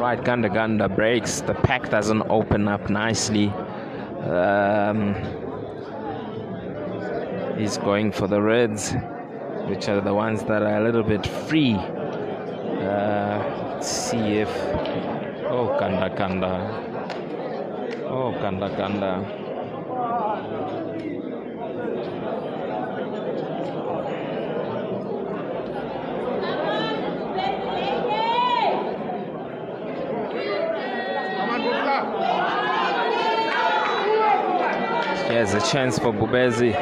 Right, Ganda-Ganda breaks. The pack doesn't open up nicely. He's going for the reds, which are the ones that are a little bit free. Let's see if... Oh, Ganda-Ganda. Oh, Ganda-Ganda. Here's a chance for Bhubhesi.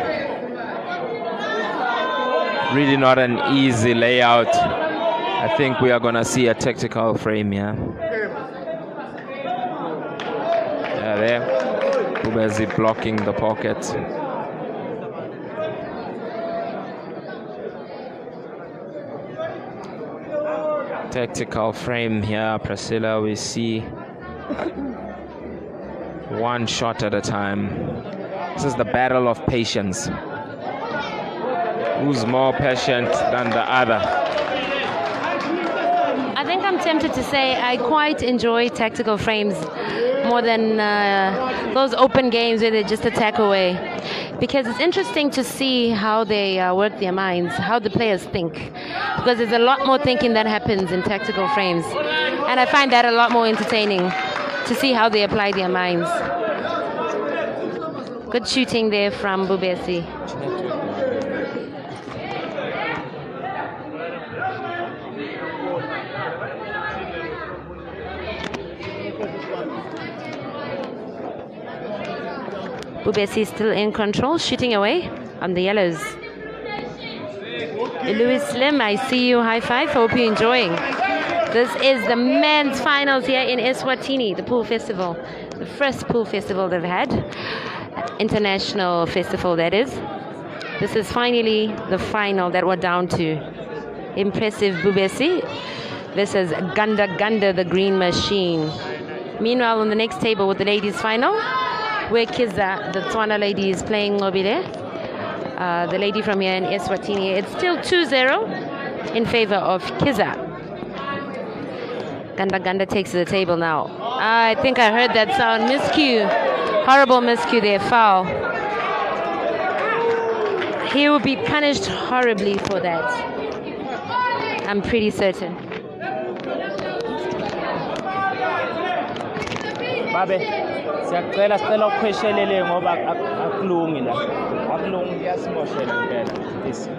Really not an easy layout. I think we are going to see a tactical frame here. Yeah, there. Bhubhesi blocking the pocket. Tactical frame here, Priscilla. We see one shot at a time. This is the battle of patience. Who's more patient than the other? I think I'm tempted to say I quite enjoy tactical frames more than those open games where they just attack away. Because it's interesting to see how they work their minds, how the players think. Because there's a lot more thinking that happens in tactical frames. And I find that a lot more entertaining to see how they apply their minds. Good shooting there from Bhubhesi. Bhubhesi still in control, shooting away on the yellows. Louis Slim, I see you. High five. Hope you're enjoying. This is the men's finals here in ESWATINI, the pool festival. The first pool festival they've had. International festival, that is. This is finally the final that we're down to. Impressive Bhubhesi versus Ganda-Ganda, the green machine. Meanwhile, on the next table with the ladies' final, where Kiza, the Tswana lady, is playing Ngobile, the lady from here in ESWATINI. It's still 2-0 in favor of Kiza. Ganda-Ganda takes to the table now. I think I heard that sound. Miscue. Horrible miscue there. Foul. He will be punished horribly for that. I'm pretty certain. Babe, siyacela sicela ukhweshelele ngoba akulungi la. Akulungi kuyasimoshela impela. Please.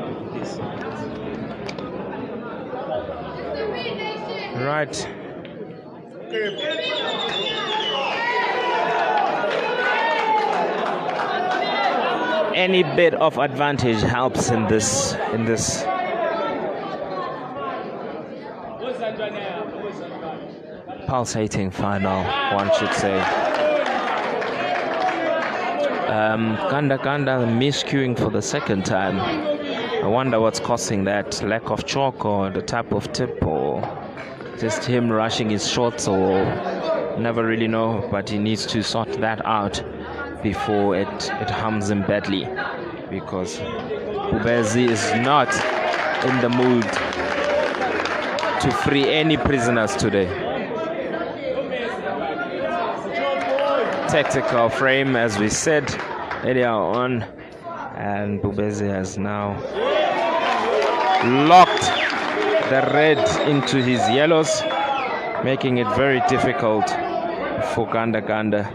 Right. Any bit of advantage helps in this pulsating final, one should say. Ganda-Ganda miscuing for the second time. I wonder what's causing that. Lack of chalk or the type of tip, or just him rushing his shots, or never really know, but he needs to sort that out before it harms him badly, because Bhubhesi is not in the mood to free any prisoners today. Tactical frame, as we said earlier on, and Bhubhesi has now locked the red into his yellows, making it very difficult for Ganda-Ganda.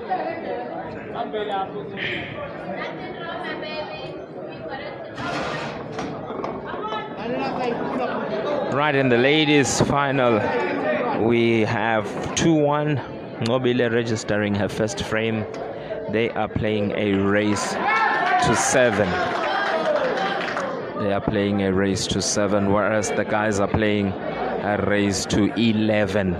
Right, in the ladies' final, we have 2-1. Ngobile registering her first frame. They are playing a race to 7. They are playing a race to 7, whereas the guys are playing a race to 11.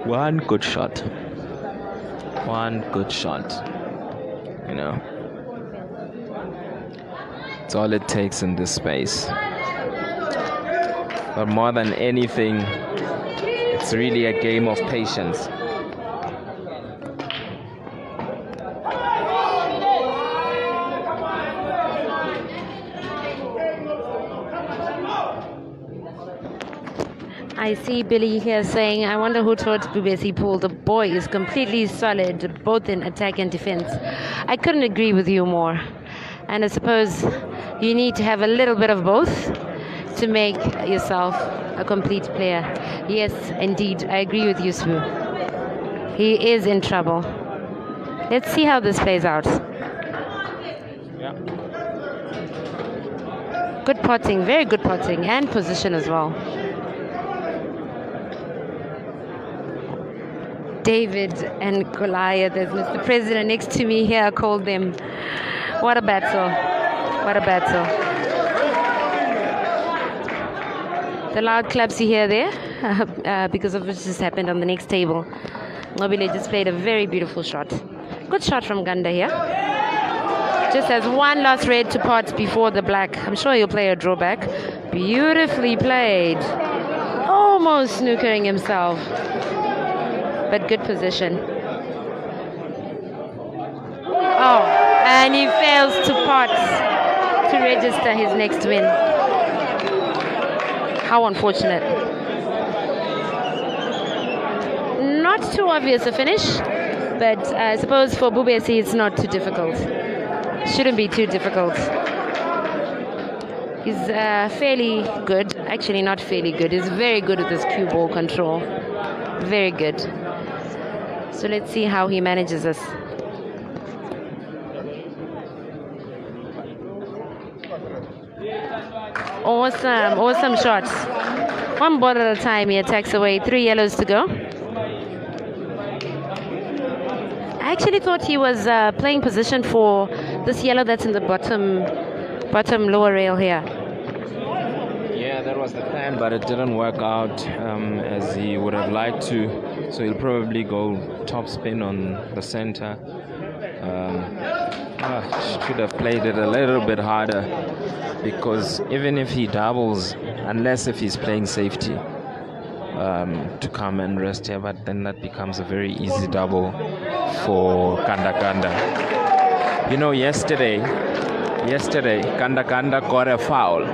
One good shot. You know, it's all it takes in this space. But more than anything, it's really a game of patience. I see Billy here saying, I wonder who taught Bhubhesi Pool. The boy is completely solid, both in attack and defense. I couldn't agree with you more. And I suppose you need to have a little bit of both to make yourself a complete player. Yes, indeed, I agree with you, Sue. He is in trouble. Let's see how this plays out. Yeah. Good potting, very good potting, and position as well. David and Goliath, as Mr. President next to me here called them. What a battle. What a battle. The loud claps you hear there, because of what just happened on the next table. Nobile just played a very beautiful shot. Good shot from Ganda here. Just has one last red to pot before the black. I'm sure he'll play a drawback. Beautifully played. Almost snookering himself. But good position. Oh, and he fails to pot to register his next win. How unfortunate. Not too obvious a finish, but I suppose for Bhubhesi it's not too difficult. Shouldn't be too difficult. He's fairly good. Actually, not fairly good. He's very good with his cue ball control. Very good. So let's see how he manages this. Awesome, awesome shots. One ball at a time, he attacks away. 3 yellows to go. I actually thought he was playing position for this yellow that's in the bottom lower rail here. Yeah, that was the plan, but it didn't work out as he would have liked to. So he'll probably go top spin on the center. Should have played it a little bit harder, because even if he doubles, unless if he's playing safety, to come and rest here, but then that becomes a very easy double for Ganda-Ganda. You know, yesterday Ganda-Ganda got a foul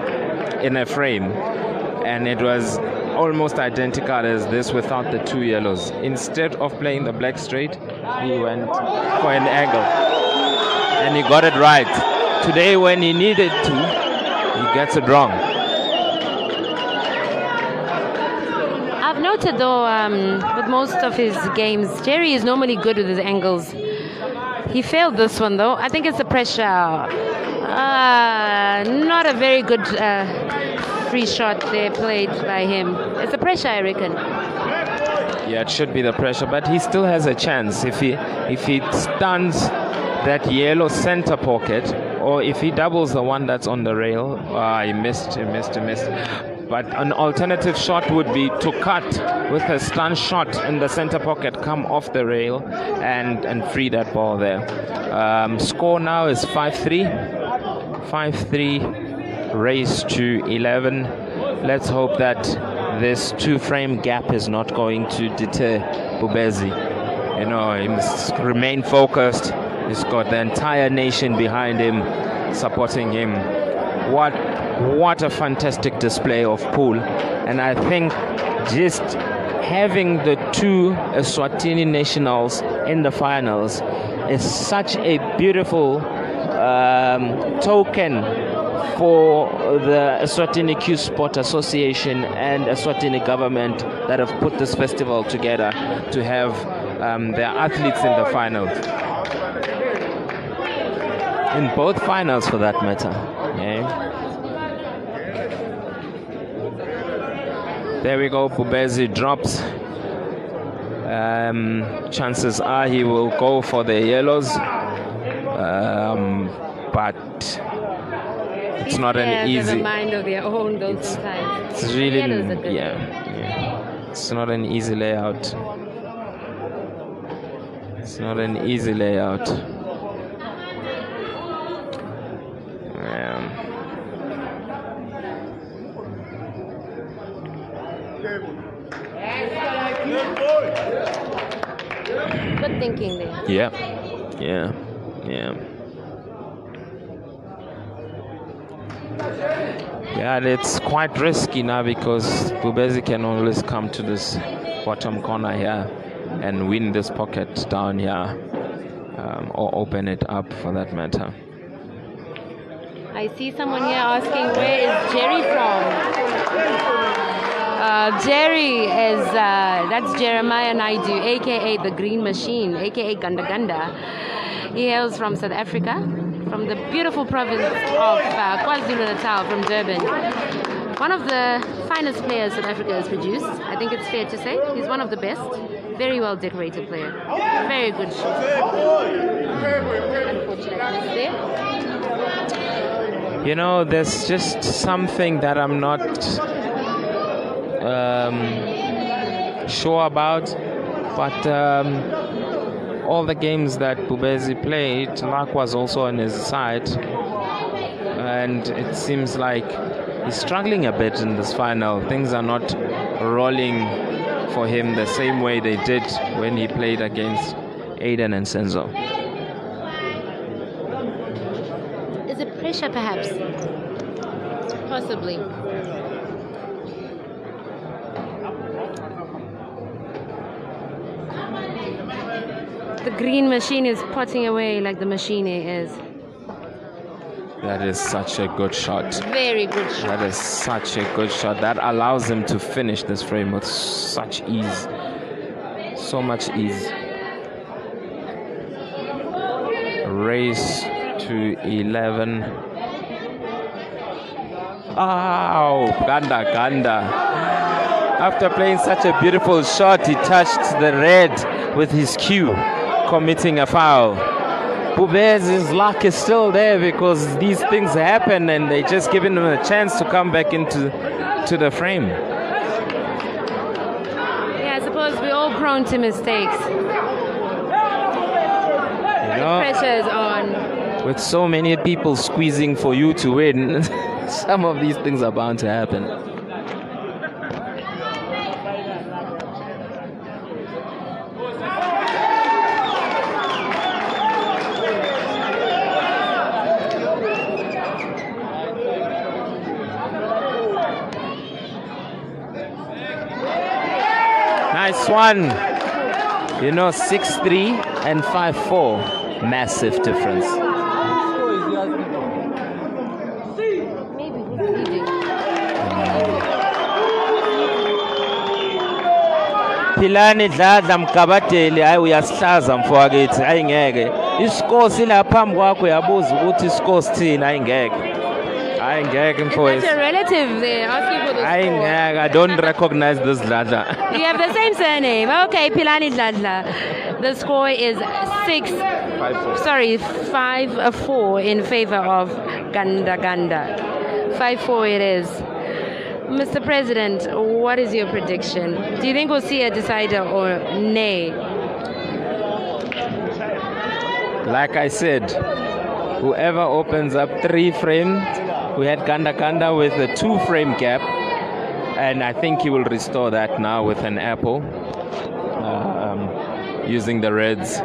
in a frame, and it was almost identical as this without the 2 yellows. Instead of playing the black straight, he went for an angle, and he got it right. Today, when he needed to, he gets it wrong. I've noted though, with most of his games, Jerry is normally good with his angles. He failed this one though. I think it's the pressure. Not a very good free shot there played by him. It's the pressure, I reckon. Yeah, it should be the pressure, but he still has a chance if he stuns that yellow center pocket, or if he doubles the one that's on the rail. He missed. But an alternative shot would be to cut with a stun shot in the center pocket, come off the rail and free that ball there. Score now is 5-3. 5-3 raised to 11. Let's hope that this 2-frame gap is not going to deter Bhubhesi. You know, he must remain focused. He's got the entire nation behind him, supporting him. What a fantastic display of pool. And I think just having the 2 Eswatini nationals in the finals is such a beautiful token for the Eswatini Q Sport Association and Eswatini government that have put this festival together to have their athletes in the finals. In both finals, for that matter. Yeah. There we go. Bhubhesi drops. Chances are he will go for the yellows, but it's not an easy. Mind of their own, those times. It's really, yeah. It's not an easy layout. It's not an easy layout. Good thinking there. Yeah. Yeah, and it's quite risky now because Bhubhesi can always come to this bottom corner here and win this pocket down here, or open it up for that matter. I see someone here asking, where is Jerry from? Jerry is, that's Jeremiah Naidu, aka the Green Machine, aka Ganda-Ganda. He hails from South Africa, from the beautiful province of KwaZulu-Natal, from Durban. One of the finest players South Africa has produced. I think it's fair to say. He's one of the best. Very well decorated player. Very good shot. Unfortunately, there. You know, there's just something that I'm not sure about, but all the games that Bhubhesi played, luck was also on his side, and it seems like he's struggling a bit in this final. Things are not rolling for him the same way they did when he played against Aiden and Senzo. Is it pressure, perhaps? Possibly. The Green Machine is potting away like the machine is. That is such a good shot. Very good shot. That is such a good shot. That allows him to finish this frame with such ease. So much ease. Race to 11. Ow! Ganda-Ganda. After playing such a beautiful shot, he touched the red with his cue, committing a foul. Bhubhesi's luck is still there because these things happen and they just giving him a chance to come back into the frame. Yeah, I suppose we're all prone to mistakes. You know, pressure is on. With so many people squeezing for you to win, some of these things are bound to happen. Nice one. You know, 6-3 and 5-4. Massive difference. Maybe he's leading. Philani dladla mkabateli hayi uyasihlaza mfowethu hayi ngeke. Iscore sila phambi kwakho yabuza ukuthi iscore sithini hayi ngeke. Hayi ngeke mfowethu. It's a relative there asking for the Hayi score. ngeke. I don't recognize this dladla. You have the same surname. Okay, Philani Dladla. The score is 5-4 in favor of Ganda-Ganda. 5-4 it is. Mr. President, what is your prediction? Do you think we'll see a decider or nay? Like I said, whoever opens up 3 frames, we had Ganda-Ganda with a 2-frame gap, and I think he will restore that now with an apple, using the reds.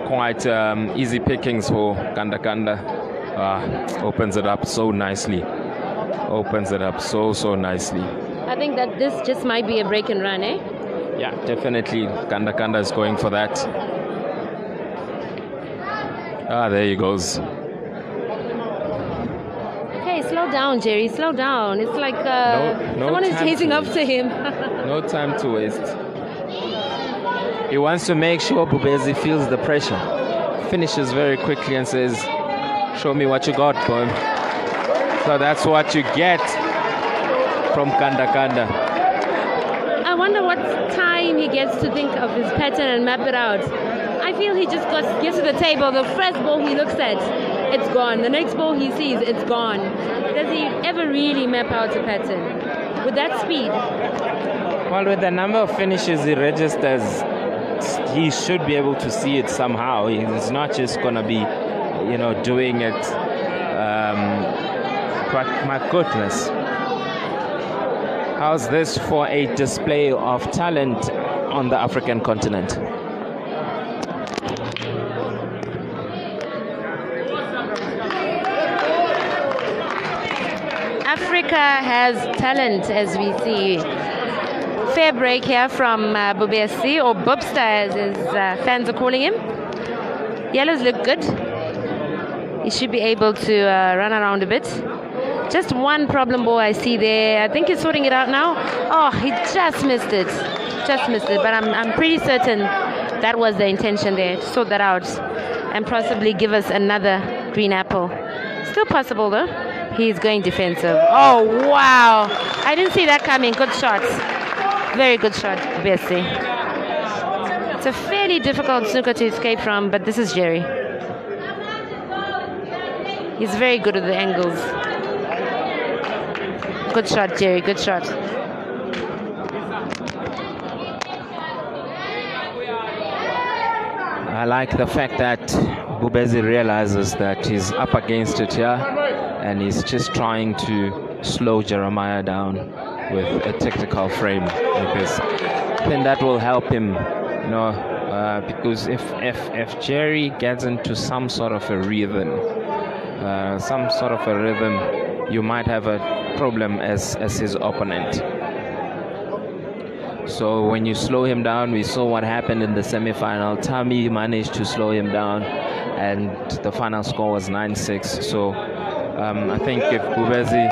Quite easy pickings for Ganda-Ganda. Opens it up so nicely. Opens it up so nicely. I think that this just might be a break and run, eh? Yeah, definitely. Ganda-Ganda is going for that. There he goes. Okay, slow down, Jerry. Slow down. It's like No someone is time chasing to up to him. No time to waste. He wants to make sure Bhubhesi feels the pressure. Finishes very quickly and says, "Show me what you got, boy." So that's what you get from Ganda-Ganda. I wonder what time he gets to think of his pattern and map it out. I feel he just gets to the table. The first ball he looks at, it's gone. The next ball he sees, it's gone. Does he ever really map out a pattern with that speed? Well, with the number of finishes he registers, he should be able to see it somehow. He's not just going to be, doing it. But my goodness. How's this for a display of talent on the African continent? Africa has talent, as we see. Fair break here from Bhubhesi, or Bubster as his fans are calling him. Yellows look good. He should be able to run around a bit. Just one problem ball I see there. I think he's sorting it out now. Oh, he just missed it. Just missed it. But I'm pretty certain that was the intention there, to sort that out and possibly give us another green apple. Still possible though. He's going defensive. Oh, wow. I didn't see that coming. Good shot. Very good shot, Bhubhesi. It's a fairly difficult snooker to escape from, but this is Jerry. He's very good at the angles. Good shot, Jerry. Good shot. I like the fact that Bhubhesi realizes that he's up against it here, and he's just trying to slow Jeremiah down with a tactical frame, because then that will help him, you know, because if Jerry gets into some sort of a rhythm, you might have a problem as his opponent. So when you slow him down, we saw what happened in the semi-final. Tammy managed to slow him down, and the final score was 9-6. So I think if Bhubhesi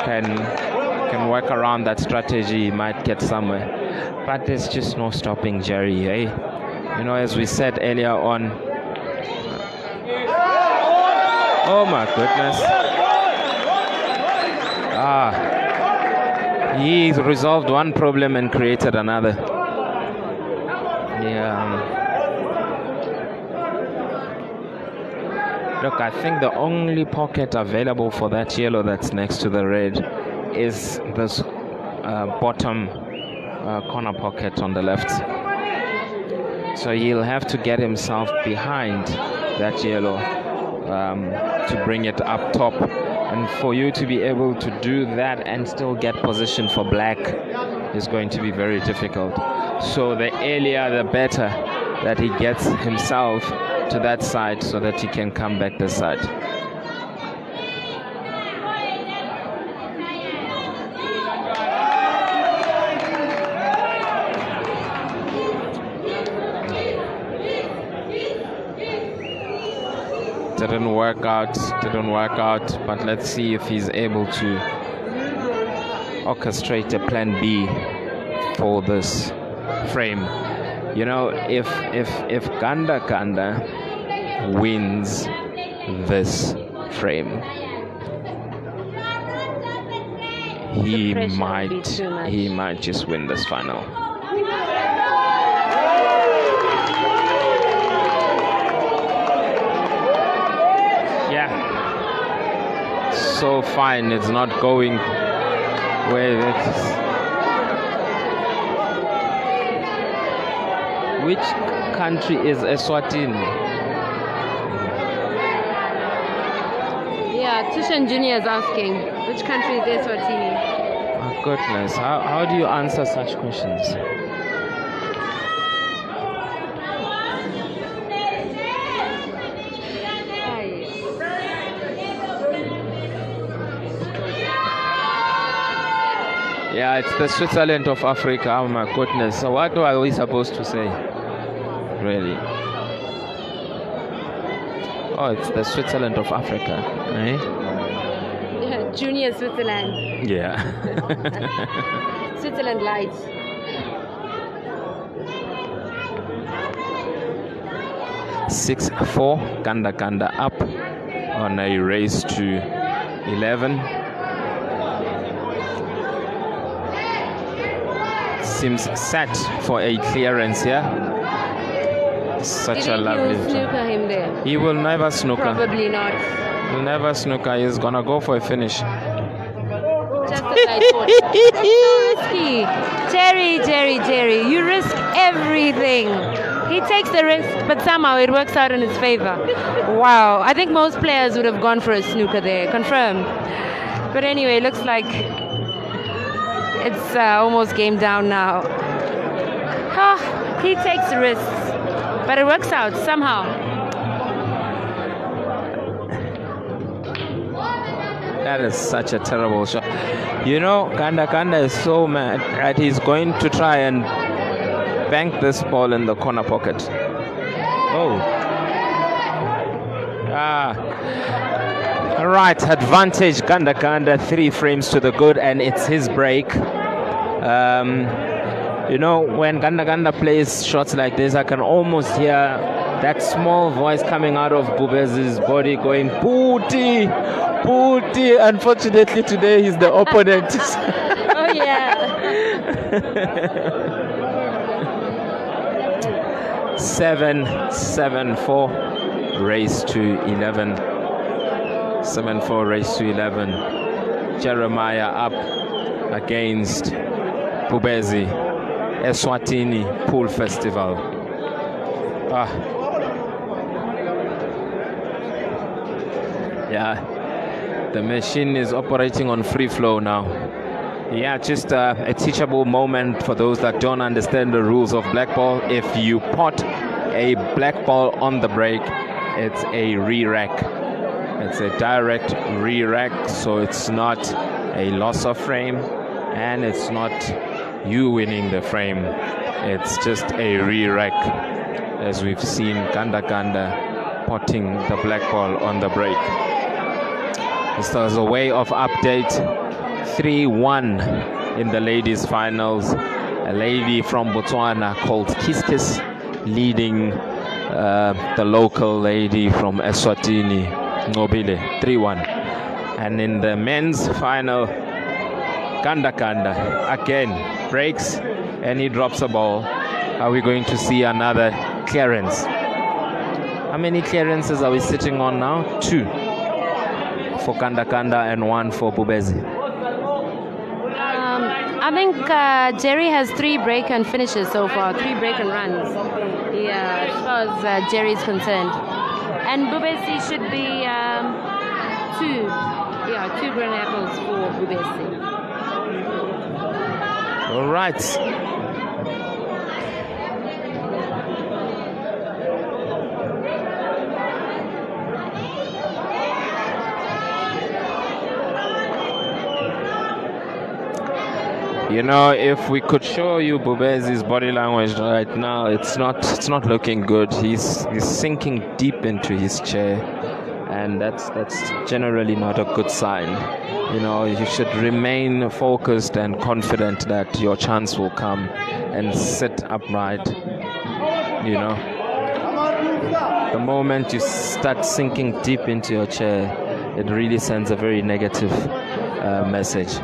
can work around that strategy, he might get somewhere. But there's just no stopping Jerry, eh? You know, as we said earlier on. Oh my goodness. He resolved one problem and created another. Yeah. Look, I think the only pocket available for that yellow that's next to the red is this bottom corner pocket on the left. So he'll have to get himself behind that yellow to bring it up top. And for you to be able to do that and still get position for black is going to be very difficult. So the earlier the better that he gets himself to that side so that he can come back this side. Didn't work out, but let's see if he's able to orchestrate a plan B for this frame. You know, if Ganda-Ganda wins this frame, he might just win this final. So fine, it's not going where it's. Which country is ESWATINI? Yeah, Tushan Junior is asking, which country is ESWATINI? My goodness, how do you answer such questions? Yeah, it's the Switzerland of Africa. Oh my goodness. So what are we supposed to say? Really? Oh, it's the Switzerland of Africa, eh? Yeah, Junior Switzerland. Yeah. Switzerland lights. (6-4), Ganda-Ganda up on a race to 11. Seems set for a clearance here. Such a lovely. Snooker him there? He will never snooker. Probably not. He'll never snooker. He's gonna go for a finish. Just a light shot. That's so risky. Jerry, you risk everything. He takes the risk, but somehow it works out in his favor. Wow, I think most players would have gone for a snooker there. Confirmed. But anyway, it looks like it's almost game down now. Oh, he takes risks, but it works out somehow. That is such a terrible shot. You know, Ganda-Ganda is so mad that he's going to try and bank this ball in the corner pocket. Oh. All right, advantage Ganda-Ganda, 3 frames to the good, and it's his break. You know, when Ganda-Ganda plays shots like this, I can almost hear that small voice coming out of Bhubhesi's body going, Puti, Puti. Unfortunately, today he's the opponent. Oh, yeah. 7-4, race to 11. 7-4, race to 11. Jeremiah up against Bhubhesi, ESWATINI Pool Festival. Yeah, the machine is operating on free flow now. Yeah, just a teachable moment for those that don't understand the rules of black ball. If you pot a black ball on the break, it's a re-rack. It's a direct re-rack, so it's not a loss of frame, and it's not you winning the frame. It's just a re-rack, as we've seen Ganda-Ganda potting the black ball on the break. This was a way of update. 3-1 in the ladies finals. A lady from Botswana called Kiss Kiss leading the local lady from Eswatini, Nobile, 3-1. And in the men's final, Ganda-Ganda again breaks and he drops a ball. Are we going to see another clearance? How many clearances are we sitting on now? 2 for Ganda-Ganda and 1 for Bhubhesi. I think Jerry has 3 break and finishes so far, 3 break and runs. Yeah, as far as Jerry's concerned. And Bhubhesi should be 2 grand apples for Bhubhesi. All right. You know, if we could show you Bhubhesi's body language right now, it's not looking good. He's sinking deep into his chair, and that's generally not a good sign. You know, you should remain focused and confident that your chance will come, and sit upright. You know, the moment you start sinking deep into your chair, it really sends a very negative message.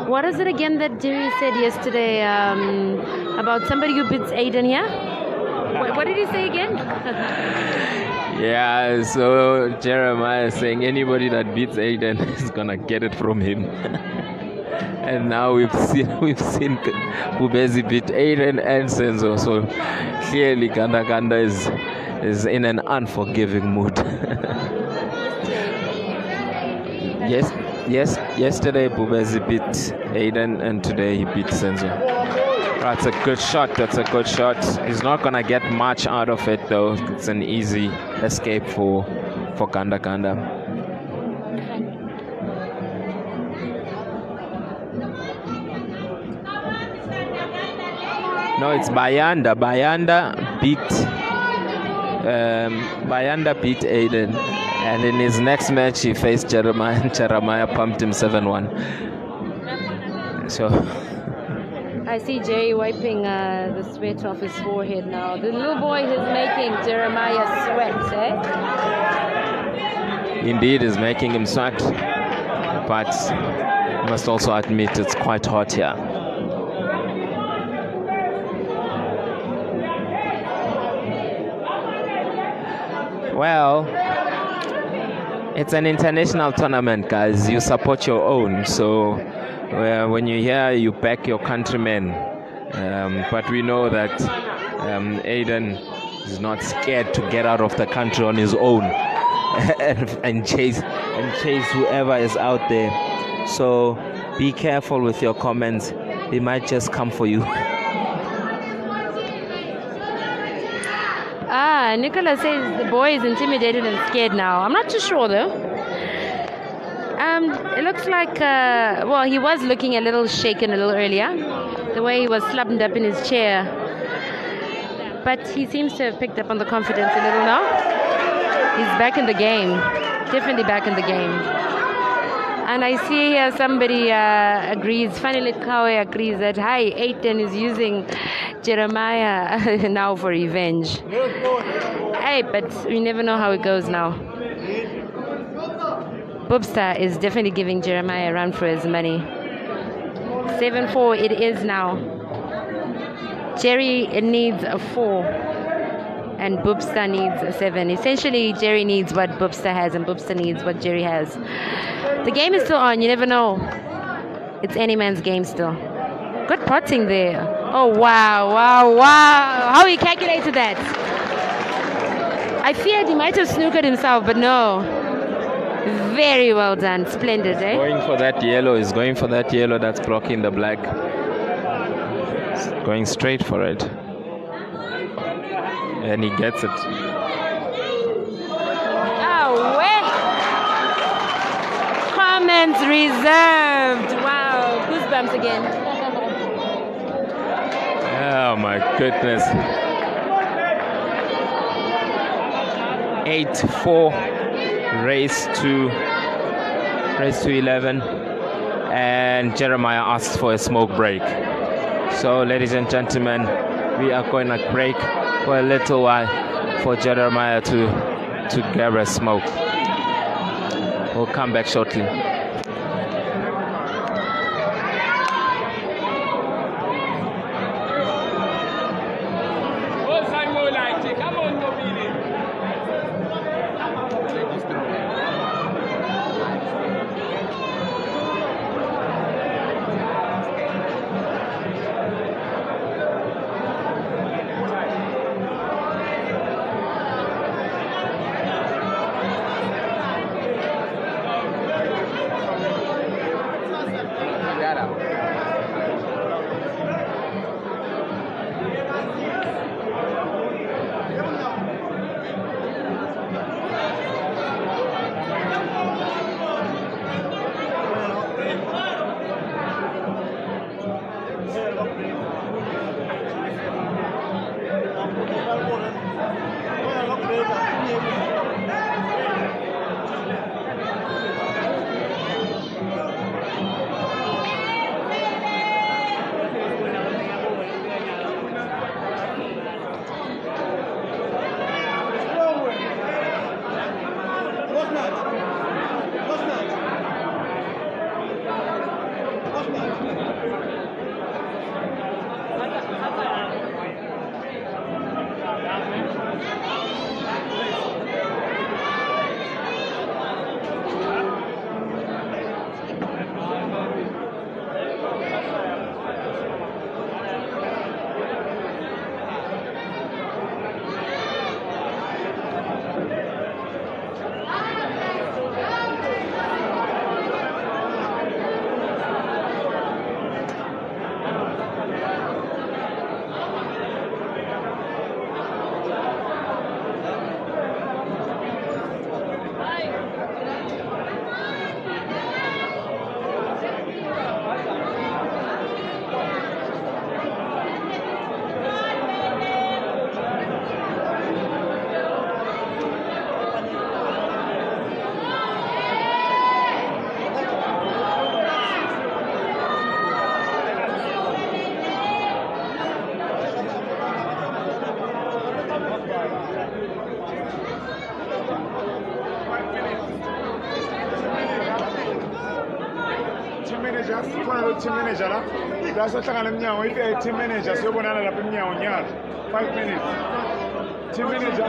What is it again that Jerry said yesterday about somebody who beats Aiden here? What did he say again? Yeah, so Jeremiah is saying anybody that beats Aiden is gonna get it from him. And now we've seen Bhubhesi beat Aiden and Senzo, so clearly Ganda-Ganda is in an unforgiving mood. Yes, yesterday Bhubhesi beat Aiden and today he beat Senzo. That's a good shot, He's not gonna get much out of it though. It's an easy escape for Ganda-Ganda. No, it's Bayanda. Bayanda beat Aiden. And in his next match, he faced Jeremiah, and Jeremiah pumped him 7-1. So I see Jerry wiping the sweat off his forehead now. The little boy is making Jeremiah sweat, eh? Indeed, is making him sweat. But I must also admit it's quite hot here. Well, it's an international tournament, guys. You support your own. So when you're here, you back your countrymen. But we know that Aiden is not scared to get out of the country on his own and chase whoever is out there. So be careful with your comments. They might just come for you. Nicola says the boy is intimidated and scared now. I'm not too sure though. It looks like, well, he was looking a little shaken a little earlier, the way he was slumped up in his chair. But he seems to have picked up on the confidence a little now. He's back in the game, definitely back in the game. And I see here somebody agrees, Fanny Litkawe agrees that, hi, Aiton is using Jeremiah now for revenge. Hey, but we never know how it goes now. Boobstar is definitely giving Jeremiah a run for his money. 7-4 it is now. Jerry needs a 4 and Boobstar needs a 7. Essentially, Jerry needs what Boobstar has and Boobstar needs what Jerry has. The game is still on, you never know. It's any man's game still. Good potting there. Oh, wow, wow, wow. How he calculated that. I feared he might have snookered himself, but no. Very well done. Splendid, eh? Going for that yellow. He's going for that yellow that's blocking the black. He's going straight for it. And he gets it. Oh, wait. Comments reserved. Wow. Goosebumps again. Oh, my goodness. 8-4. Race to 11, and Jeremiah asks for a smoke break. So, ladies and gentlemen, we are going to break for a little while for Jeremiah to grab a smoke. We'll come back shortly. team manager la lasahlangana emnyango ithi team manager siyobonana lapha emnyango nyalo 5 minutes team manager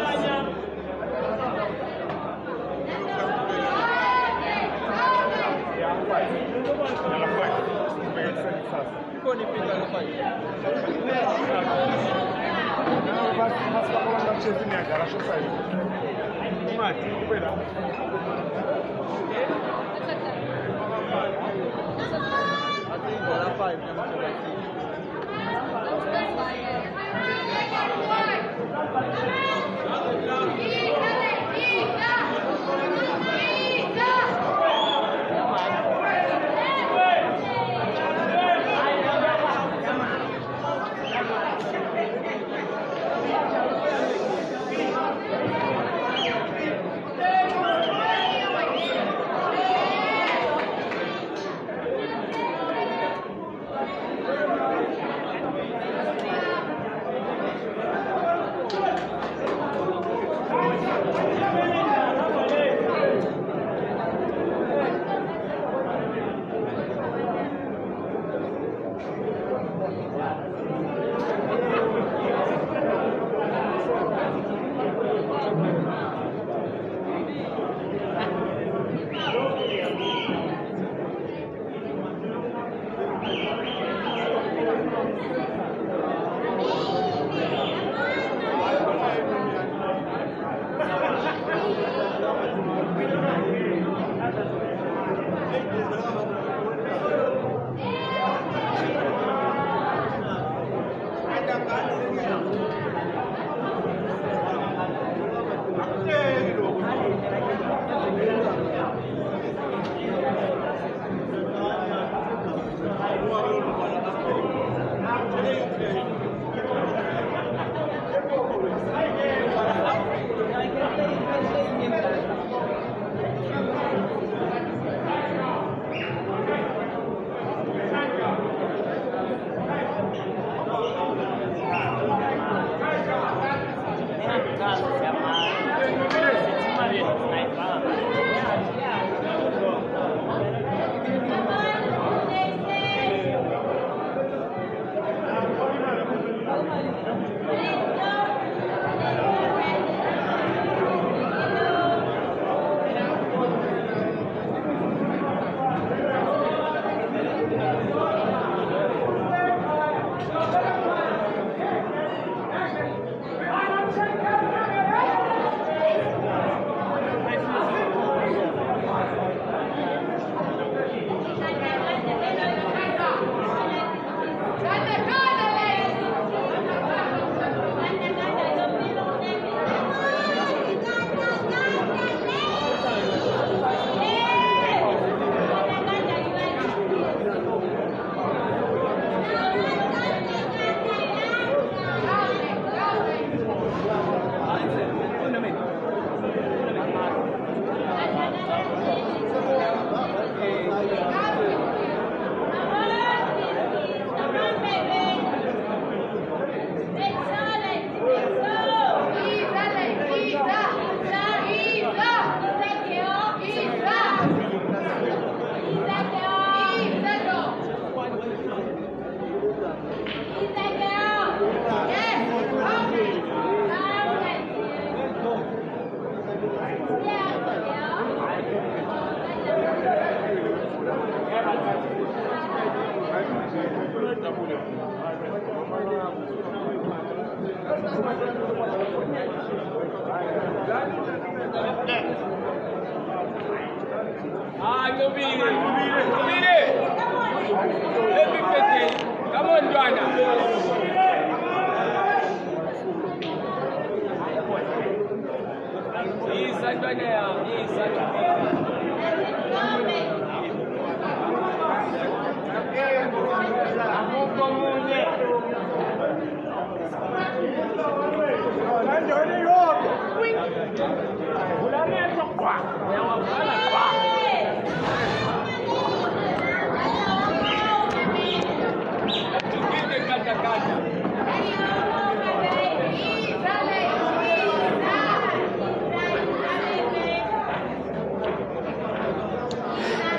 Come on, Joanna.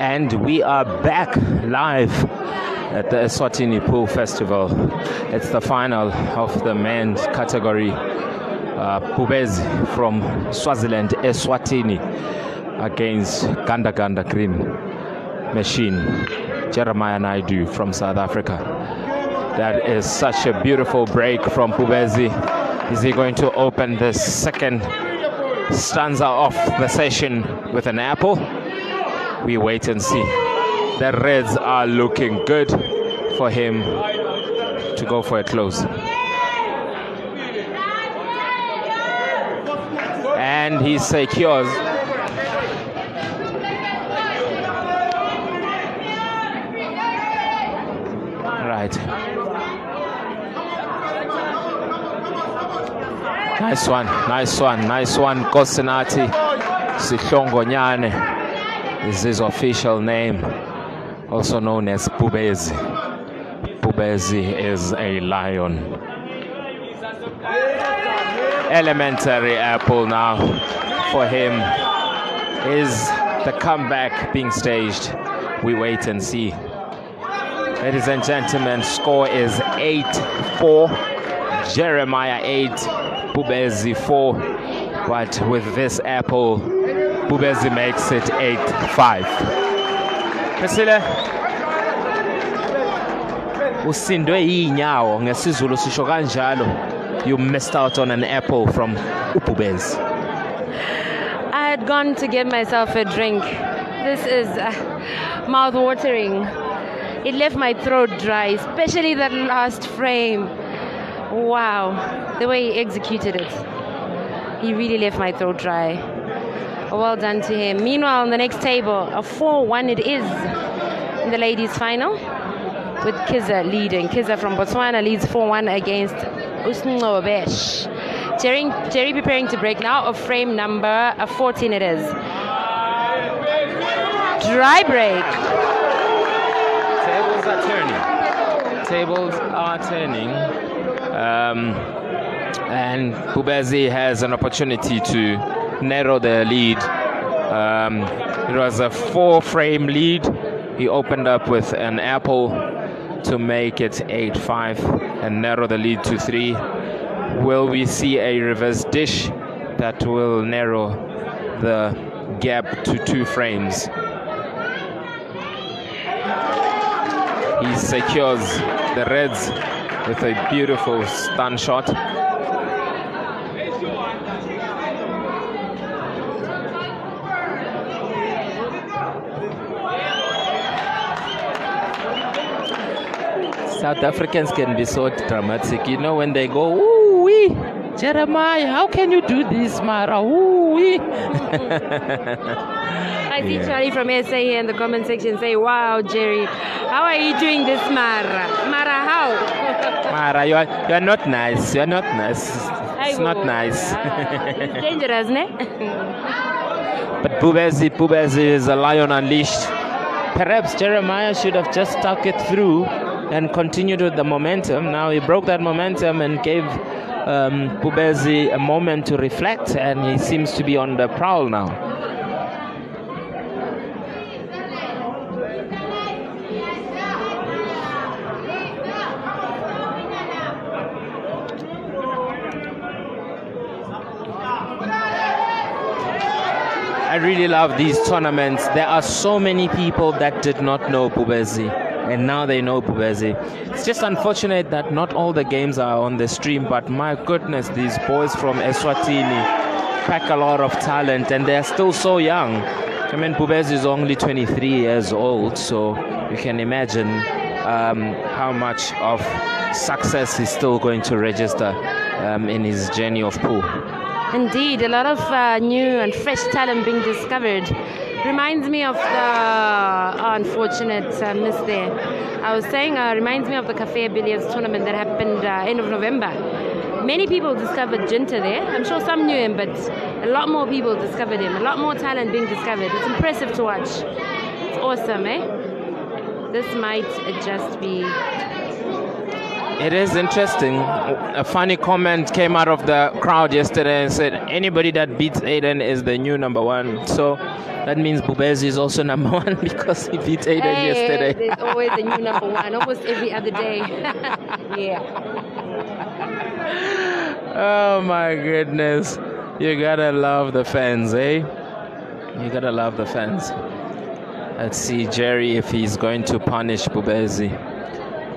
And we are back live at the ESWATINI Pool Festival. It's the final of the men's category. Bhubhesi from Swaziland, ESWATINI, against Ganda-Ganda Green Machine, Jeremiah Naidu from South Africa. That is such a beautiful break from Bhubhesi. Is he going to open the second stanza of the session with an apple? We wait and see. The Reds are looking good for him to go for a close. And he secures. Right. Nice one, nice one, nice one. Kosinati Sihlongonyane is his official name, also known as Bhubhesi. Bhubhesi is a lion. Elementary apple now for him. Is the comeback being staged? We wait and see. Ladies and gentlemen, score is 8-4. Jeremiah 8, Bhubhesi 4. But with this apple, Bhubhesi makes it 8-5. Priscilla, usindwe yinyawo ngesizulu sisho kanjalo. You missed out on an apple from Bhubhesi. I had gone to get myself a drink. This is mouth-watering. It left my throat dry, especially that last frame. Wow, the way he executed it. He really left my throat dry. Well done to him. Meanwhile, on the next table, a 4-1 it is in the ladies' final, with Kiza leading. Kiza from Botswana leads 4-1 against Usngobesh. Jerry preparing to break now of frame number 14 it is. Dry break. Tables are turning. Tables are turning. And Bhubhesi has an opportunity to narrow the lead. It was a 4-frame lead. He opened up with an apple to make it 8-5 and narrow the lead to 3. Will we see a reverse dish that will narrow the gap to 2 frames? He secures the reds with a beautiful stun shot. South Africans can be so dramatic, you know, when they go, ooh wee, Jeremiah, how can you do this, Mara? Ooh wee. I see Charlie from SA here in the comment section say, wow, Jerry, how are you doing this, Mara? Mara, how? Mara, you are not nice. You are not nice. It's not nice. It's dangerous, ne? But Bhubhesi is a lion unleashed. Perhaps Jeremiah should have just stuck it through and continued with the momentum. Now he broke that momentum and gave Bhubhesi a moment to reflect, and he seems to be on the prowl now. I really love these tournaments. There are so many people that did not know Bhubhesi, and now they know Bhubhesi. It's just unfortunate that not all the games are on the stream, but my goodness, these boys from ESWATINI pack a lot of talent, and they're still so young. I mean, Bhubhesi is only 23 years old, so you can imagine how much of success he's still going to register in his journey of pool. Indeed, a lot of new and fresh talent being discovered. Reminds me of the unfortunate miss there. I was saying, reminds me of the Cafe Billiards tournament that happened end of November. Many people discovered Jinta there. I'm sure some knew him, but a lot more people discovered him. A lot more talent being discovered. It's impressive to watch. It's awesome, eh? This might just be... It is interesting. A funny comment came out of the crowd yesterday and said, anybody that beats Aiden is the new number 1. So that means Bhubhesi is also number 1 because he beat Aiden yesterday. There's always a new number 1, almost every other day. Yeah. Oh my goodness. You gotta love the fans, eh? You gotta love the fans. Let's see Jerry if he's going to punish Bhubhesi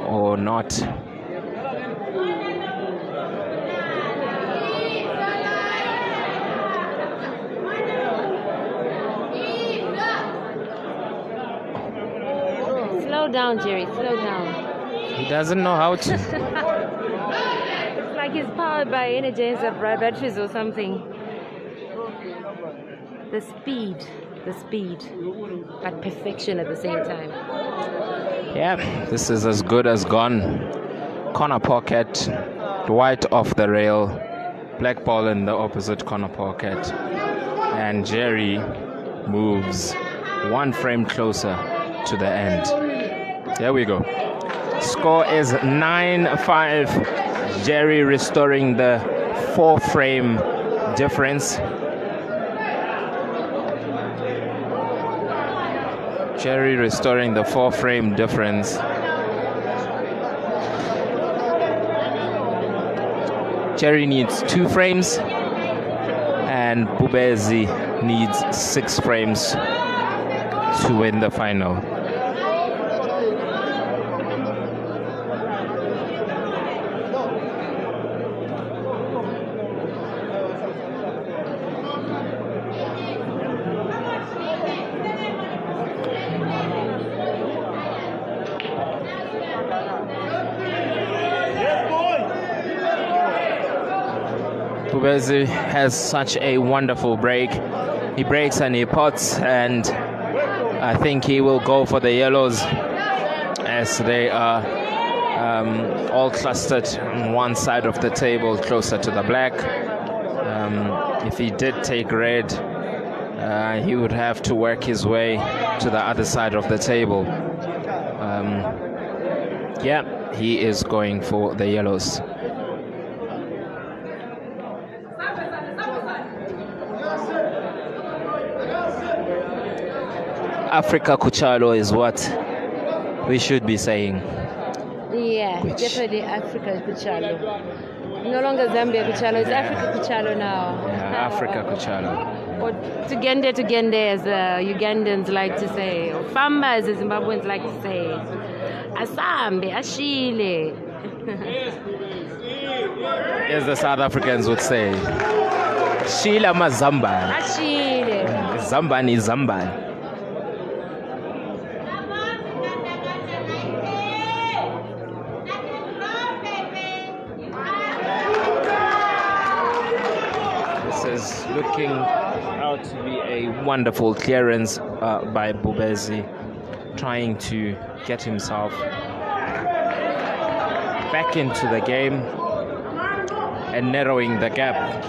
or not. Slow down, Jerry, slow down. He doesn't know how to. It's like he's powered by Energizer batteries or something. The speed, but perfection at the same time. Yeah, this is as good as gone. Corner pocket, white off the rail, black ball in the opposite corner pocket. And Jerry moves 1 frame closer to the end. There we go. Score is 9-5. Jerry restoring the 4-frame difference. Jerry restoring the 4-frame difference. Jerry needs 2 frames and Bhubhesi needs 6 frames to win the final. Bhubhesi has such a wonderful break. He breaks and he pots, and I think he will go for the yellows as they are all clustered on one side of the table closer to the black. If he did take red, he would have to work his way to the other side of the table. Yeah, he is going for the yellows. Africa Kuchalo is what we should be saying. Yeah, definitely Africa Kuchalo. No longer Zambia Kuchalo, it's Africa Kuchalo now. Yeah, Africa Kuchalo. Or Tugende, as the Ugandans like to say. Or Famba, as the Zimbabweans like to say. Asambe, Ashile. As the South Africans would say. Shila Mazamban. Ashile. Zamban is Zamban. Is looking out to be a wonderful clearance by Bhubhesi, trying to get himself back into the game and narrowing the gap.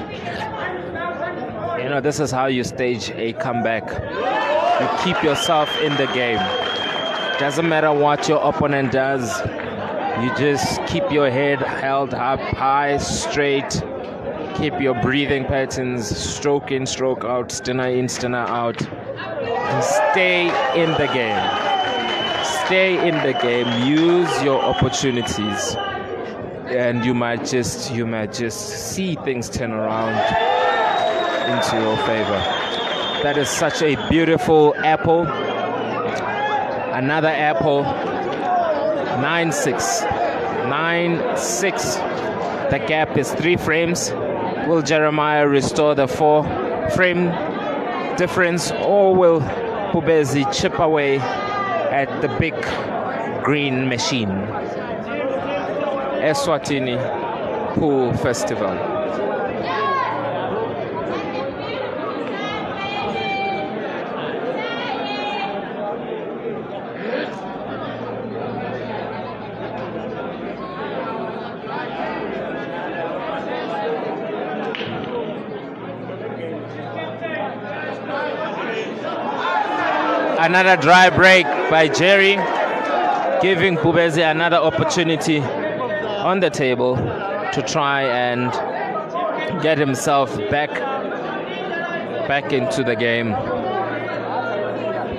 You know, this is how you stage a comeback. You keep yourself in the game. Doesn't matter what your opponent does, you just keep your head held up high, straight. Keep your breathing patterns, stroke in, stroke out, stunner in, stunner out. And stay in the game. Stay in the game. Use your opportunities, and you might just see things turn around into your favor. That is such a beautiful apple. Another apple. 9-6. 9-6. The gap is 3 frames. Will Jeremiah restore the 4-frame difference, or will Bhubhesi chip away at the big green machine? ESWATINI Pool Festival. Another dry break by Jerry, giving Bhubhesi another opportunity on the table to try and get himself back into the game.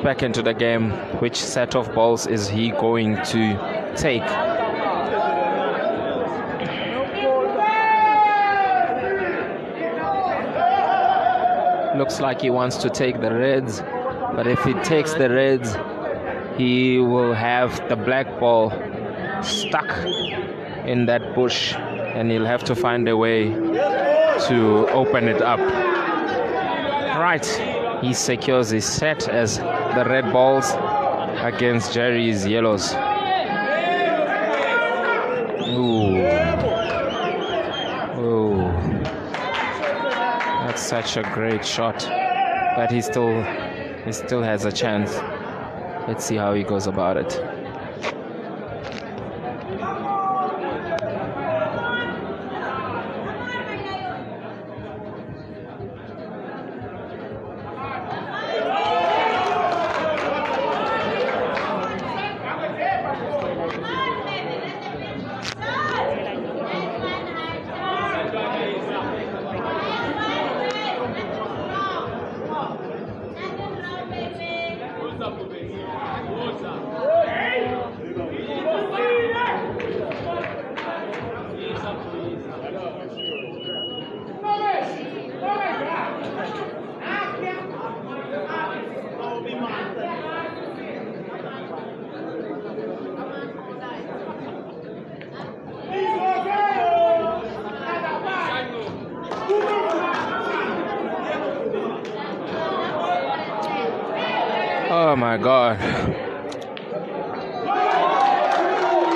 Back into the game. Which set of balls is he going to take? Looks like he wants to take the reds. But if he takes the reds, he will have the black ball stuck in that bush, and he'll have to find a way to open it up. Right, he secures his set as the red balls against Jerry's yellows. Ooh. Ooh. That's such a great shot, but he still has a chance. Let's see how he goes about it. Oh my God.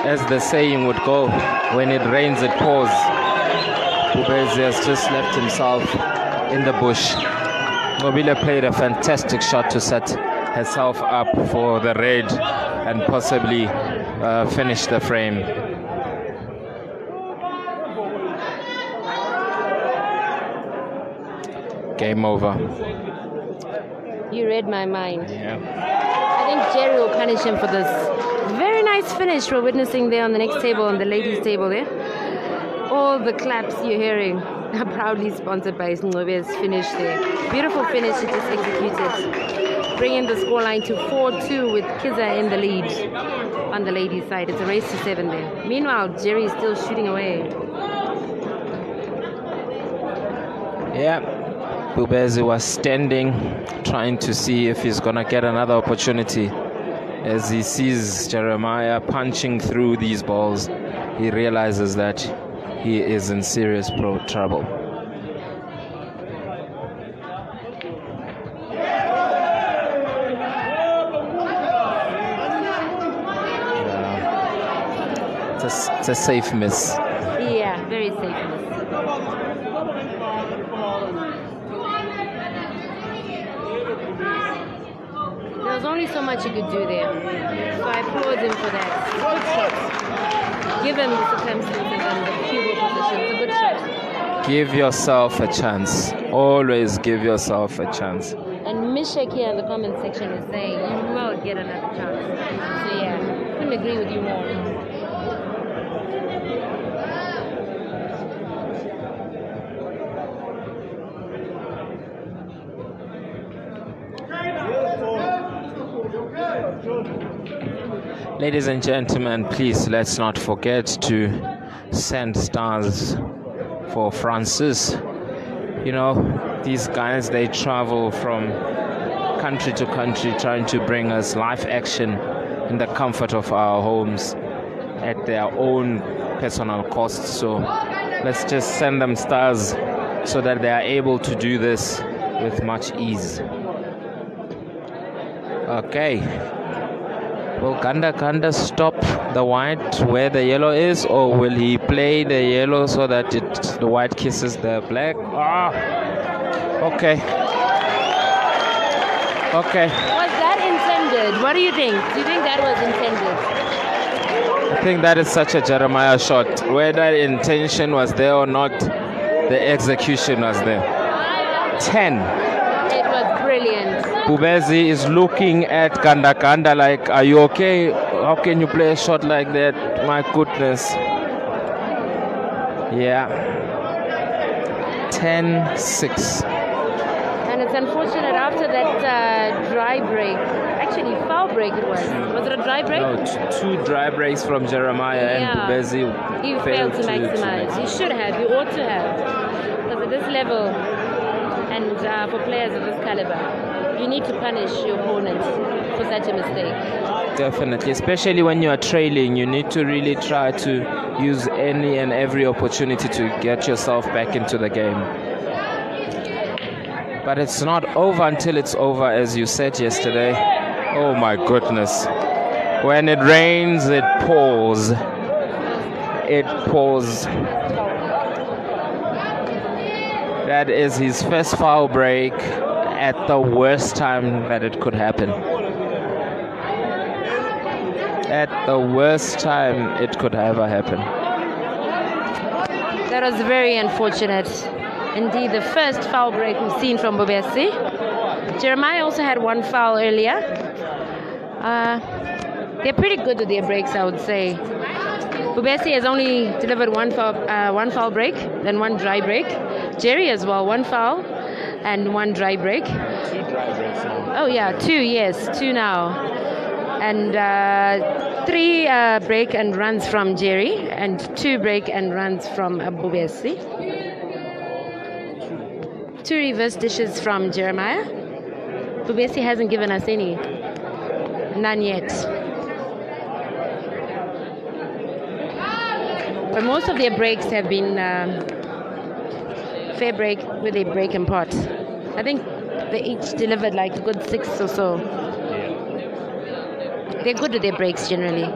As the saying would go, when it rains, it pours. Bhubhesi has just left himself in the bush. Nobile played a fantastic shot to set herself up for the raid and possibly finish the frame. Game over. You read my mind. Yeah. I think Jerry will punish him for this. Very nice finish we're witnessing there on the next table, on the ladies' table there. All the claps you're hearing are proudly sponsored by Ngcobe's finish there. Beautiful finish he just executed. Bringing the scoreline to 4-2 with Kiza in the lead on the ladies' side. It's a race to 7 there. Meanwhile, Jerry is still shooting away. Yeah. Bhubhesi was standing, trying to see if he's gonna get another opportunity. As he sees Jeremiah punching through these balls, he realizes that he is in serious trouble. It's a safe miss. Yeah, very safe miss. There was only so much he could do there. So I applaud him for that. Good shot. Given the circumstances and the cue position, it's a good shot. Give yourself a chance. Always give yourself a chance. And Mishek here in the comment section is saying, you will get another chance. So yeah, couldn't agree with you more. Ladies and gentlemen, please let's not forget to send stars for Francis. You know, these guys, they travel from country to country trying to bring us live action in the comfort of our homes at their own personal cost. So let's just send them stars so that they are able to do this with much ease. Okay. Will Ganda-Ganda stop the white where the yellow is, or will he play the yellow so that the white kisses the black? Okay. Okay. Was that intended? What do you think? Do you think that was intended? I think that is such a Jeremiah shot. Whether intention was there or not, the execution was there. 10. It was brilliant. Bhubhesi is looking at Ganda-Ganda like, are you okay? How can you play a shot like that? My goodness. Yeah. 10-6. And it's unfortunate after that dry break. Actually, foul break it was. Was it a dry break? No, two dry breaks from Jeremiah and Bhubhesi. He failed to maximize. He should have. He ought to have. Because at this level, and for players of this caliber, you need to punish your opponent for such a mistake. Definitely, especially when you are trailing, you need to really try to use any and every opportunity to get yourself back into the game. But it's not over until it's over, as you said yesterday. Oh my goodness. When it rains, it pours. It pours. That is his first foul break at the worst time that it could happen. At the worst time it could ever happen. That was very unfortunate. Indeed, the first foul break we've seen from Bhubhesi. Jeremiah also had one foul earlier. They're pretty good with their breaks, I would say. Bhubhesi has only delivered one foul break, then one dry break. Jerry as well, one foul and one dry break. 2 dry breaks now. Oh yeah, 2, yes, 2 now. And 3 break and runs from Jerry and 2 break and runs from Bhubhesi. 2 reverse dishes from Jeremiah. Bhubhesi hasn't given us any. None yet. But most of their breaks have been fair break with a break and pot. I think they each delivered like a good 6 or so. They're good with their breaks generally.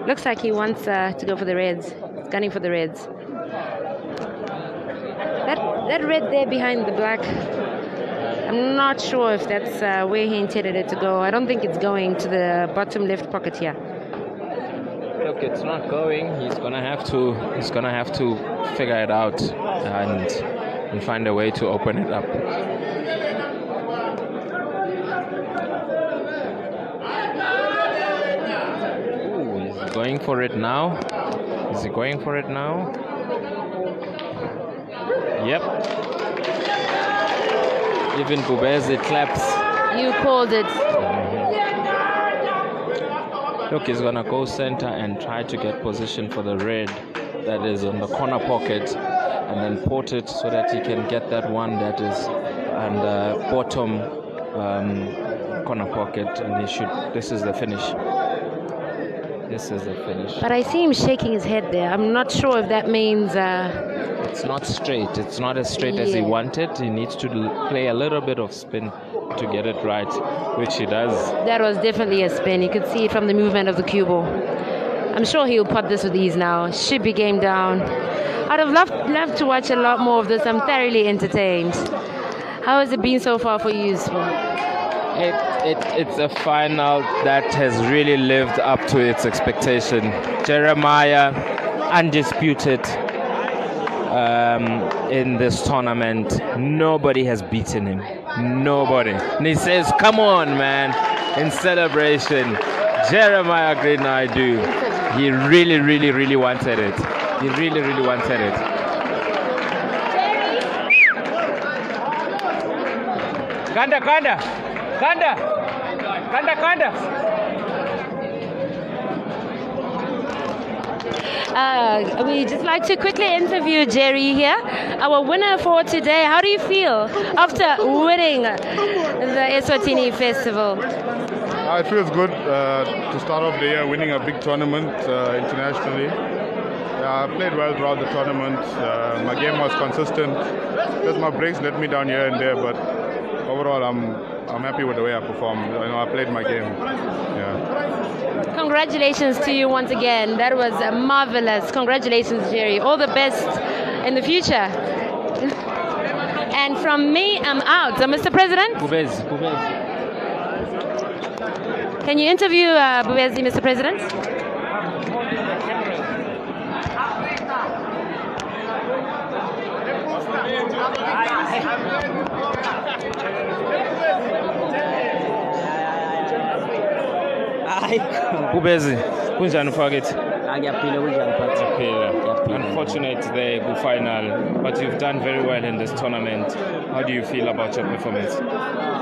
Looks like he wants to go for the Reds. Gunning for the Reds. that red there behind the black, I'm not sure if that's where he intended it to go. I don't think it's going to the bottom left pocket here. Look, it's not going. He's gonna have to figure it out and find a way to open it up. Ooh, is he going for it now? Is he going for it now? Yep. Even Bhubhesi claps. You called it. Look, he's gonna go center and try to get position for the red that is on the corner pocket, and then port it so that he can get that one that is on the bottom corner pocket, and he should. This is the finish. This is the finish. But I see him shaking his head there. I'm not sure if that means. It's not straight. It's not as straight as he wanted. He needs to play a little bit of spin to get it right, which he does. That was definitely a spin. You could see it from the movement of the cue ball. I'm sure he'll pot this with ease now. Should be game down. I'd have loved to watch a lot more of this. I'm thoroughly entertained. How has it been so far for you, Spo? It's a final that has really lived up to its expectation. Jeremiah, undisputed in this tournament. Nobody has beaten him. Nobody. And he says, come on, man, in celebration. Jeremiah Green Naidu. He really, really, really wanted it. He really, really wanted it. Ganda-Ganda. Ganda-Ganda. We just like to quickly interview Jerry here, our winner for today. How do you feel after winning the ESWATINI Festival? It feels good to start off the year winning a big tournament internationally. I played well throughout the tournament. My game was consistent. Just my breaks let me down here and there, but overall I'm happy with the way I performed. I played my game. Yeah. Congratulations to you once again. That was marvelous. Congratulations, Jerry. All the best in the future. And from me, I'm out. So, Mr. President? Bhubhesi. Can you interview Bhubhesi, Mr. President? Bhubhesi, kunjani mfowethu? Ngiyaphila kunjani phathi? Unfortunate the final, but you've done very well in this tournament. How do you feel about your performance?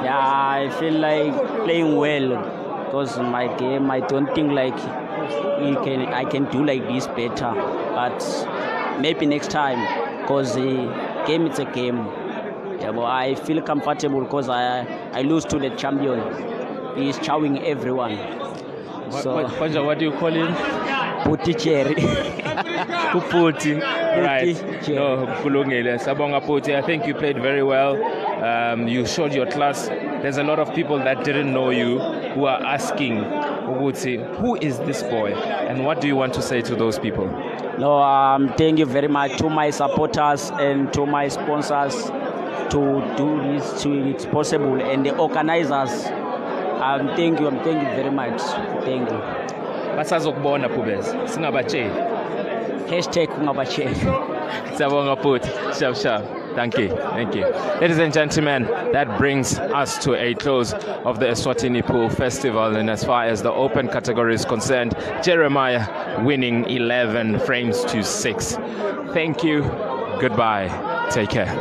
Yeah, I feel like playing well because my game, I don't think like I can do like this better, but maybe next time because the game is a game. Yeah, but I feel comfortable because I lose to the champion. He's chowing everyone. What do you call him? Puti Cherry. Puti. Right. No, kulungile. Sabonga Puti. I think you played very well. You showed your class. There's a lot of people that didn't know you who are asking, who is this boy? And what do you want to say to those people? No, thank you very much to my supporters and to my sponsors to do this to it's possible, and the organizers. Thank you very much. Thank you. Basazokubona Bhubhesi. Singabatsheli. #ungabacheli. Siyabonga Puti. Sharp. Thank you. Ladies and gentlemen, that brings us to a close of the ESWATINI Pool Festival. And as far as the open category is concerned, Jeremiah winning 11 frames to 6. Thank you. Goodbye. Take care.